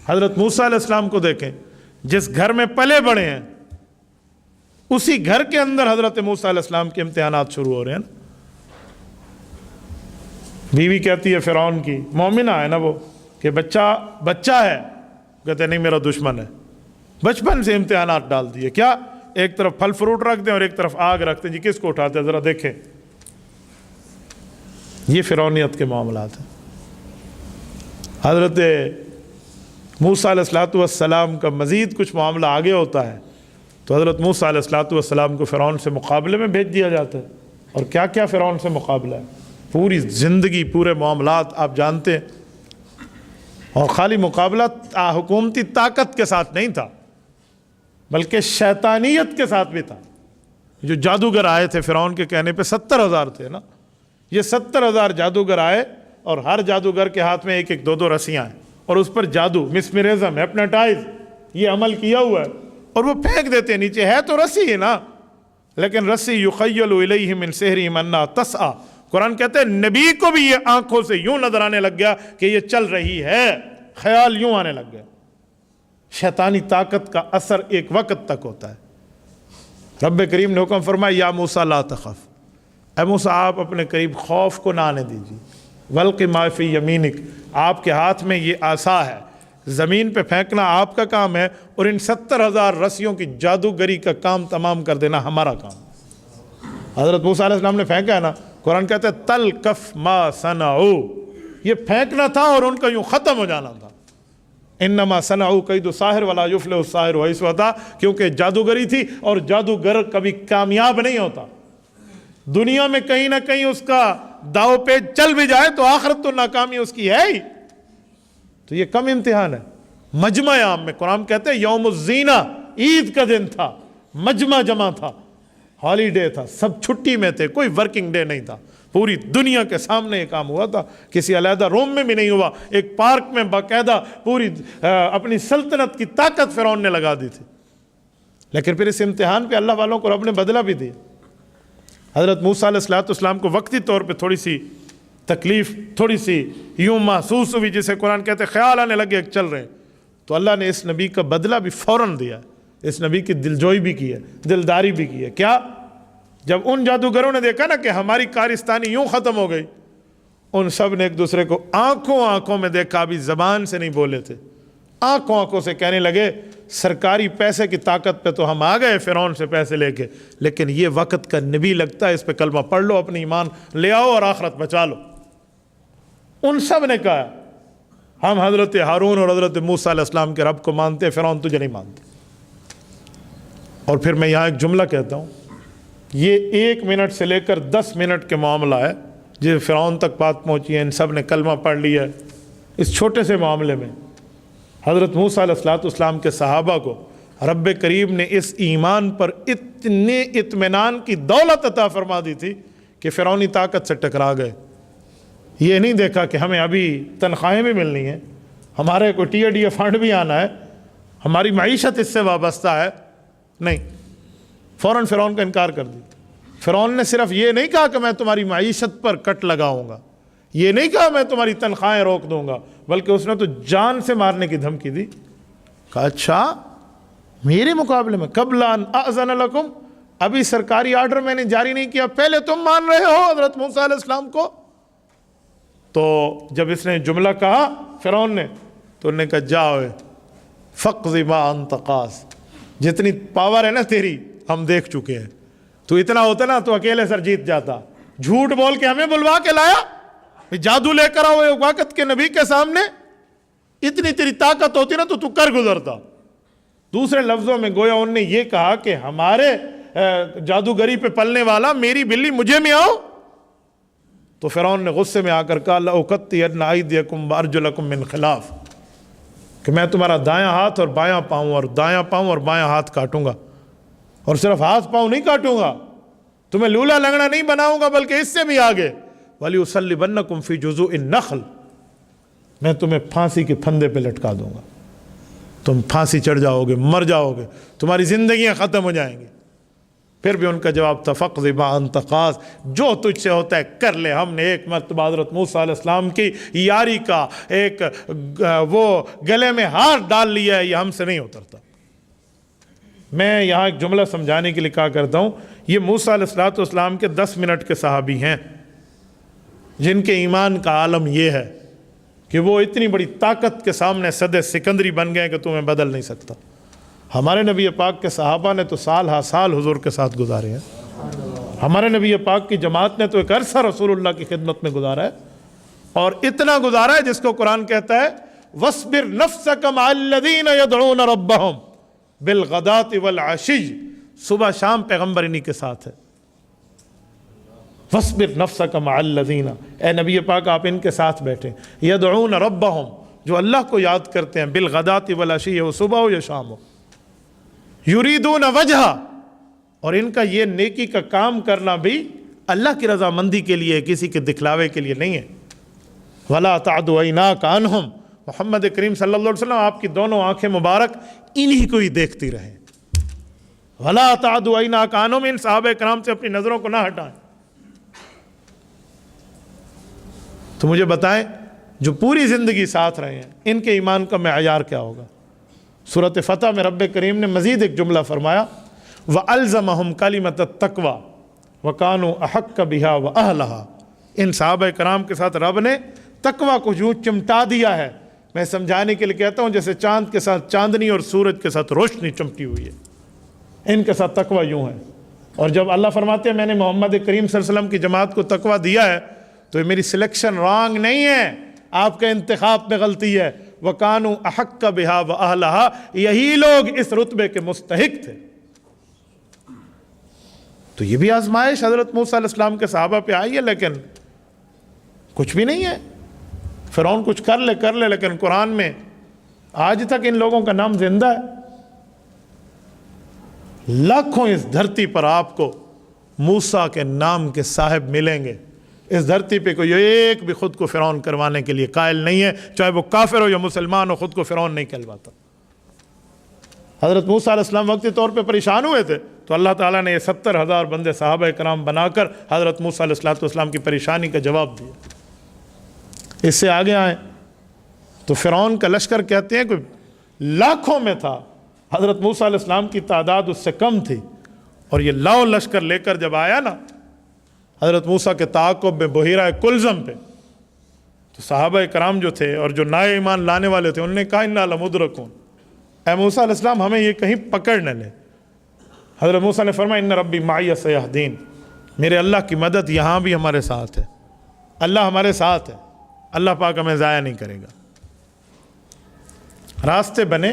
حضرت موسیٰ علیہ السلام کو دیکھیں، جس گھر میں پلے بڑے ہیں اسی گھر کے اندر حضرت موسیٰ علیہ السلام کے امتحانات شروع ہو رہے ہیں نا۔ بیوی کہتی ہے فرعون کی، مومنہ ہے نا وہ، کہ بچہ ہے، کہتے نہیں میرا دشمن ہے۔ بچپن سے امتحانات ڈال دیے، کیا ایک طرف پھل فروٹ رکھ دیں اور ایک طرف آگ رکھتے ہیں، جی کس کو اٹھاتے ہیں ذرا دیکھیں۔ یہ فرعونیت کے معاملات ہیں۔ حضرت موسیٰ علیہ السلام کا مزید کچھ معاملہ آگے ہوتا ہے تو حضرت موسیٰ علیہ السلام کو فرعون سے مقابلے میں بھیج دیا جاتا ہے۔ اور کیا کیا فرعون سے مقابلہ ہے، پوری زندگی پورے معاملات آپ جانتے ہیں۔ اور خالی مقابلہ حکومتی طاقت کے ساتھ نہیں تھا بلکہ شیطانیت کے ساتھ بھی تھا۔ جو جادوگر آئے تھے فرعون کے کہنے پہ 70,000 تھے نا، یہ 70,000 جادوگر آئے اور ہر جادوگر کے ہاتھ میں ایک ایک 2 رسیاں ہیں اور اس پر جادو، مسمرزم، ہپناٹائز، یہ عمل کیا ہوا ہے اور وہ پھینک دیتے ہیں نیچے۔ ہے تو رسی ہے نا، لیکن رسی یخیل الیہ من سحرہم انہا تسعی۔ قرآن کہتے ہیں نبی کو بھی یہ آنکھوں سے یوں نظر آنے لگ گیا کہ یہ چل رہی ہے، خیال یوں آنے لگ گیا۔ شیطانی طاقت کا اثر ایک وقت تک ہوتا ہے۔ رب کریم نے حکم فرمایا یا موسیٰ لا تخف، اے موسیٰ آپ اپنے قریب خوف کو نہ آنے دیجیے۔ والق ما فی یمینک، آپ کے ہاتھ میں یہ عصا ہے، زمین پہ پھینکنا آپ کا کام ہے اور ان 70,000 رسیوں کی جادوگری کا کام تمام کر دینا ہمارا کام۔ حضرت موسیٰ علیہ السلام نے پھینکا ہے نا، قرآن کہتا ہے تلقف ما صنعوا، یہ پھینکنا تھا اور ان کا یوں ختم ہو جانا تھا۔ انما صنعوا کید ساحر ولا یفلح الساحر حیث اتى، کیونکہ جادوگری تھی اور جادوگر کبھی کامیاب نہیں ہوتا۔ دنیا میں کہیں نہ کہیں اس کا داؤ پہ چل بھی جائے تو آخرت تو ناکامی اس کی ہے ہی۔ تو یہ کم امتحان ہے۔ مجمع عام میں قرآن کہتے ہیں یوم الزینہ، عید کا دن تھا، مجمع جمع تھا، ہالیڈے تھا، سب چھٹی میں تھے، کوئی ورکنگ ڈے نہیں تھا۔ پوری دنیا کے سامنے یہ کام ہوا تھا، کسی علیحدہ روم میں بھی نہیں ہوا، ایک پارک میں باقاعدہ پوری اپنی سلطنت کی طاقت فرعون نے لگا دی تھی۔ لیکن پھر اس امتحان پہ اللہ والوں کو رب نے بدلہ بھی دیا۔ حضرت موسیٰ علیہ السلام کو وقتی طور پہ تھوڑی سی تکلیف، تھوڑی سی یوں محسوس ہوئی جسے قرآن کہتے ہیں خیال آنے لگے کہ چل رہے ہیں، تو اللہ نے اس نبی کا بدلہ بھی فوراً دیا، اس نبی کی دلجوئی بھی کی ہے، دلداری بھی کی ہے۔ کیا؟ جب ان جادوگروں نے دیکھا نا کہ ہماری کارستانی یوں ختم ہو گئی، ان سب نے ایک دوسرے کو آنکھوں میں دیکھا، بھی زبان سے نہیں بولے تھے، آنکھوں سے کہنے لگے سرکاری پیسے کی طاقت پہ تو ہم آ گئے فرعون سے پیسے لے کے، لیکن یہ وقت کا نبی لگتا ہے، اس پہ کلمہ پڑھ لو، اپنی ایمان لے آؤ اور آخرت بچا لو۔ ان سب نے کہا ہم حضرت ہارون اور حضرت موسیٰ علیہ السلام کے رب کو مانتے ہیں، فرعون تجھے نہیں مانتے۔ اور پھر میں یہاں ایک جملہ کہتا ہوں، یہ 1 منٹ سے لے کر 10 منٹ کے معاملہ ہے جس فرعون تک بات پہنچی ہے، ان سب نے کلمہ پڑھ لیا ہے۔ اس چھوٹے سے معاملے میں حضرت موسیٰ علیہ السلام کے صحابہ کو رب کریم نے اس ایمان پر اتنے اطمینان کی دولت عطا فرما دی تھی کہ فرعونی طاقت سے ٹکرا گئے۔ یہ نہیں دیکھا کہ ہمیں ابھی تنخواہیں بھی ملنی ہیں، ہمارے کوئی ٹی ڈی فنڈ بھی آنا ہے، ہماری معیشت اس سے وابستہ ہے، نہیں، فوراً فرعون کا انکار کر دی۔ فرعون نے صرف یہ نہیں کہا کہ میں تمہاری معیشت پر کٹ لگاؤں گا، یہ نہیں کہا میں تمہاری تنخواہیں روک دوں گا، بلکہ اس نے تو جان سے مارنے کی دھمکی دی۔ کہا اچھا میرے مقابلے میں قبل ان اذن لکم، ابھی سرکاری آرڈر میں نے جاری نہیں کیا، پہلے تم مان رہے ہو حضرت موسیٰ علیہ السلام کو۔ تو جب اس نے جملہ کہا فرعون نے، تو انہوں نے کہا جاؤ فقض ما انت قاض، جتنی پاور ہے نا تیری ہم دیکھ چکے ہیں، تو اتنا ہوتا نا تو اکیلے سر جیت جاتا، جھوٹ بول کے ہمیں بلوا کے لایا، جادو لے کر آؤ ایک وقت کے نبی کے سامنے، اتنی تیری طاقت ہوتی نا تو کر گزرتا۔ دوسرے لفظوں میں گویا انہوں نے یہ کہا کہ ہمارے جادوگری پہ پلنے والا میری بلی مجھے میں آؤ۔ تو فرعون نے غصے میں آ کر کہا لأقطعن أيديكم وأرجلكم من خلاف، کہ میں تمہارا دایاں ہاتھ اور بایاں پاؤں اور دایاں پاؤں اور بایاں ہاتھ کاٹوں گا، اور صرف ہاتھ پاؤں نہیں کاٹوں گا، تمہیں لولا لنگڑا نہیں بناؤں گا، بلکہ اس سے بھی آگے وَلِيُصَلِّبَنَّكُمْ فِي جُذُوعِ النَّخْلِ، میں تمہیں پھانسی کے پھندے پہ لٹکا دوں گا، تم پھانسی چڑھ جاؤ گے، مر جاؤ گے، تمہاری زندگیاں ختم ہو جائیں گی۔ پھر بھی ان کا جواب تھا فقض ما انت قاض، جو تجھ سے ہوتا ہے کر لے۔ ہم نے ایک مرتبہ حضرت موسیٰ علیہ السلام کی یاری کا ایک وہ گلے میں ہار ڈال لیا ہے، یہ ہم سے نہیں اترتا۔ میں یہاں ایک جملہ سمجھانے کے لیے کہا کرتا ہوں، یہ موسیٰ علیہ السلام کے 10 منٹ کے صحابی ہیں جن کے ایمان کا عالم یہ ہے کہ وہ اتنی بڑی طاقت کے سامنے صد سکندری بن گئے کہ تمہیں بدل نہیں سکتا۔ ہمارے نبی پاک کے صحابہ نے تو سال ہا سال حضور کے ساتھ گزارے ہیں، ہمارے نبی پاک کی جماعت نے تو ایک عرصہ رسول اللہ کی خدمت میں گزارا ہے، اور اتنا گزارا ہے جس کو قرآن کہتا ہے وَاصْبِرْ نَفْسَكَ مَعَ الَّذِينَ يَدْعُونَ رَبَّهُمْ بِالْغَدَاةِ وَالْعَشِيِّ، صبح شام پیغمبر انہی کے ساتھ ہے۔ وَاصْبِرْ نَفْسَكَ مَعَ الَّذِينَ، اے نبی پاک آپ ان کے ساتھ بیٹھیں، يَدْعُونَ رَبَّهُمْ، جو اللہ کو یاد کرتے ہیں، بِالْغَدَاةِ وَالْعَشِيِّ، وہ صبح ہو یا شام ہو، يُرِيدُونَ وَجْهَهُ، اور ان کا یہ نیکی کا کام کرنا بھی اللہ کی رضامندی کے لیے، کسی کے دکھلاوے کے لیے نہیں ہے۔ وَلَا تَعْدُ عَيْنَاكَ عَنْهُمْ، محمد کریم صلی اللہ علیہ وسلم آپ کی دونوں آنکھیں مبارک انہی کو ہی دیکھتی رہیں۔ وَلَا تَعْدُ عَيْنَاكَ عَنْهُمْ، ان صحابہ کرام سے اپنی نظروں کو نہ ہٹائیں۔ تو مجھے بتائیں جو پوری زندگی ساتھ رہے ہیں ان کے ایمان کا معیار کیا ہوگا؟ سورۃ فتح میں رب کریم نے مزید ایک جملہ فرمایا وَأَلْزَمَهُمْ كَلِمَةَ التَّقْوَى وَكَانُوا أَحَقَّ بِهَا وَأَهْلَهَا، ان صحابہ کرام کے ساتھ رب نے تقویٰ کو یوں چمٹا دیا ہے، میں سمجھانے کے لیے کہتا ہوں جیسے چاند کے ساتھ چاندنی اور سورج کے ساتھ روشنی چمٹی ہوئی ہے، ان کے ساتھ تقویٰ یوں ہے۔ اور جب اللہ فرماتے ہیں میں نے محمد کریم صلی اللہ علیہ وسلم کی جماعت کو تقویٰ دیا ہے تو یہ میری سلیکشن رانگ نہیں ہے، آپ کے انتخاب میں غلطی ہے۔ وَكَانُوا أَحَقَّ بِهَا وَأَهْلَهَا، یہی لوگ اس رتبے کے مستحق تھے۔ تو یہ بھی آزمائش حضرت موسیٰ علیہ السلام کے صحابہ پہ آئی ہے، لیکن کچھ بھی نہیں ہے۔ فرعون کچھ کر لے لیکن قرآن میں آج تک ان لوگوں کا نام زندہ ہے۔ لاکھوں اس دھرتی پر آپ کو موسیٰ کے نام کے صاحب ملیں گے، اس دھرتی پہ کوئی ایک بھی خود کو فرعون کروانے کے لیے قائل نہیں ہے، چاہے وہ کافر ہو یا مسلمان ہو، خود کو فرعون نہیں کہلواتا۔ حضرت موسیٰ علیہ السلام وقتی طور پہ پریشان ہوئے تھے تو اللہ تعالیٰ نے یہ 70,000 بندے صحابہ کرام بنا کر حضرت موسیٰ علیہ السلام کی پریشانی کا جواب دیا۔ اس سے آگے آئیں تو فرعون کا لشکر کہتے ہیں کہ لاکھوں میں تھا، حضرت موسیٰ علیہ السلام کی تعداد اس سے کم تھی، اور یہ لاؤ لشکر لے کر جب آیا نا حضرت موسیٰ کے تعاقب میں بحیرہ کلزم پہ، تو صحابہ کرام جو تھے اور جو نئے ایمان لانے والے تھے انہوں نے کہا اِنَّا لَمُدْرَكُونَ، اے موسیٰ علیہ السلام ہمیں یہ کہیں پکڑ نہ لے۔ حضرت موسیٰ نے فرمایا اِنَّ رَبِّي مَعِيَ سَيَهْدِينِ، میرے اللہ کی مدد یہاں بھی ہمارے ساتھ ہے، اللہ ہمارے ساتھ ہے، اللہ پاک ہمیں ضائع نہیں کرے گا۔ راستے بنے،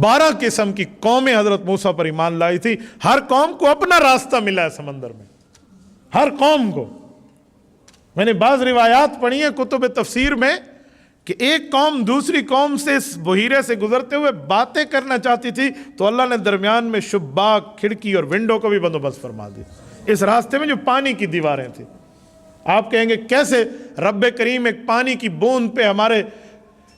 12 قسم کی قومیں حضرت موسیٰ پر ایمان لائی تھی، ہر قوم کو اپنا راستہ ملا ہے سمندر میں، ہر قوم کو۔ میں نے بعض روایات پڑھی ہیں کتب تفسیر میں کہ ایک قوم دوسری قوم سے اس بحیرے سے گزرتے ہوئے باتیں کرنا چاہتی تھی تو اللہ نے درمیان میں شباک، کھڑکی اور ونڈو کا بھی بندوبست فرما دیا اس راستے میں جو پانی کی دیواریں تھیں۔ آپ کہیں گے کیسے رب کریم ایک پانی کی بوند پہ ہمارے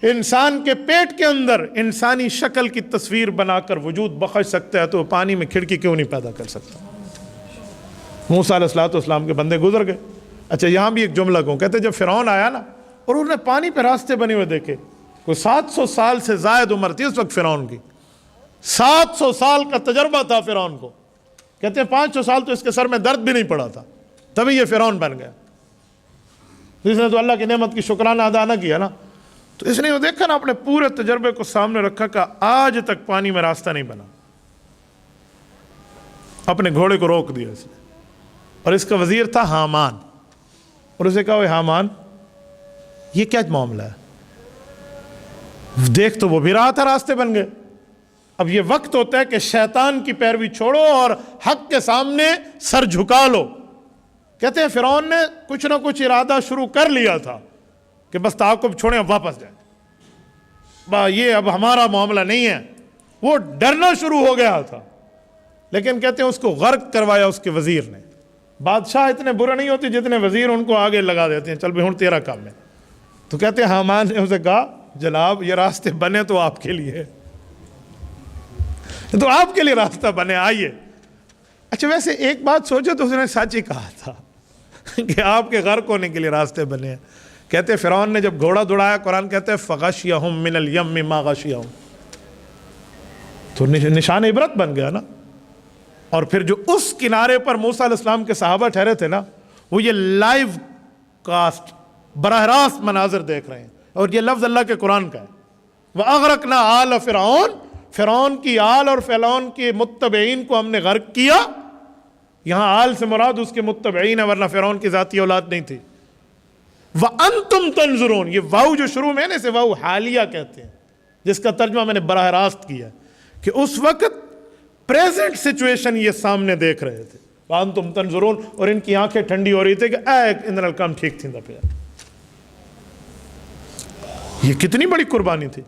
انسان کے پیٹ کے اندر انسانی شکل کی تصویر بنا کر وجود بخش سکتا ہے تو پانی میں کھڑکی کیوں نہیں پیدا کر سکتا؟ موسیٰ علیہ السلام کے بندے گزر گئے۔ اچھا یہاں بھی ایک جملہ کہوں، کہتے جب فرعون آیا نا اور انہوں نے پانی پہ راستے بنے ہوئے دیکھے، کوئی 700 سال سے زائد عمر تھی اس وقت فرعون کی، 700 سال کا تجربہ تھا فرعون کو، کہتے ہیں 500 سال تو اس کے سر میں درد بھی نہیں پڑا تھا، تبھی یہ فرعون بن گیا۔ جس نے تو اللہ کی نعمت کی شکرانہ ادا نہ کیا نا، تو اس نے وہ دیکھا نا اپنے پورے تجربے کو سامنے رکھا کہ آج تک پانی میں راستہ نہیں بنا، اپنے گھوڑے کو روک دیا اس نے، اور اس کا وزیر تھا حامان، اور اسے کہا حامان یہ کیا معاملہ ہے؟ دیکھ تو وہ بھی رہا تھا راستے بن گئے، اب یہ وقت ہوتا ہے کہ شیطان کی پیروی چھوڑو اور حق کے سامنے سر جھکا لو۔ کہتے ہیں فرعون نے کچھ نہ کچھ ارادہ شروع کر لیا تھا کہ بس تعاقب چھوڑیں اب واپس جائیں، یہ اب ہمارا معاملہ نہیں ہے، وہ ڈرنا شروع ہو گیا تھا، لیکن کہتے ہیں اس کو غرق کروایا اس کے وزیر نے۔ بادشاہ اتنے برے نہیں ہوتے جتنے وزیر ان کو آگے لگا دیتے ہیں، چل بھی ہوں تیرا کام ہے۔ تو کہتے ہیں حامان نے اسے کہا جناب یہ راستے بنے تو آپ کے لیے، تو آپ کے لیے راستہ بنے، آئیے۔ اچھا ویسے ایک بات سوچو تو اس نے سچ ہی کہا تھا کہ آپ کے غرق ہونے کے لیے راستے بنے ہیں. کہتے فرعون نے جب گھوڑا دوڑایا, قرآن کہتے ہیں فغشیہم من الیم ما غشیہم, تو نشان عبرت بن گیا نا. اور پھر جو اس کنارے پر موسیٰ علیہ السلام کے صحابہ ٹھہرے تھے نا, وہ یہ لائیو کاسٹ براہ راست مناظر دیکھ رہے ہیں, اور یہ لفظ اللہ کے قرآن کا ہے. وَأَغْرَقْنَا آلَ فِرْعَوْنَ, فرعون کی آل اور فرعون کے متبعین کو ہم نے غرق کیا. یہاں آل سے مراد اس کے متبعین ہے, ورنہ فرعون کی ذاتی اولاد نہیں تھی. وَأَنْتُمْ تَنْظُرُونَ, یہ واو جو شروع میں ہے نا اسے واو حالیہ کہتے ہیں, جس کا ترجمہ میں نے براہ راست کیا کہ اس وقت پریزنٹ سچویشن یہ سامنے دیکھ رہے تھے. وَأَنْتُمْ تَنْظُرُونَ, اور ان کی آنکھیں ٹھنڈی ہو رہی تھی کہ اندر کام ٹھیک تھی. یہ کتنی بڑی قربانی تھی.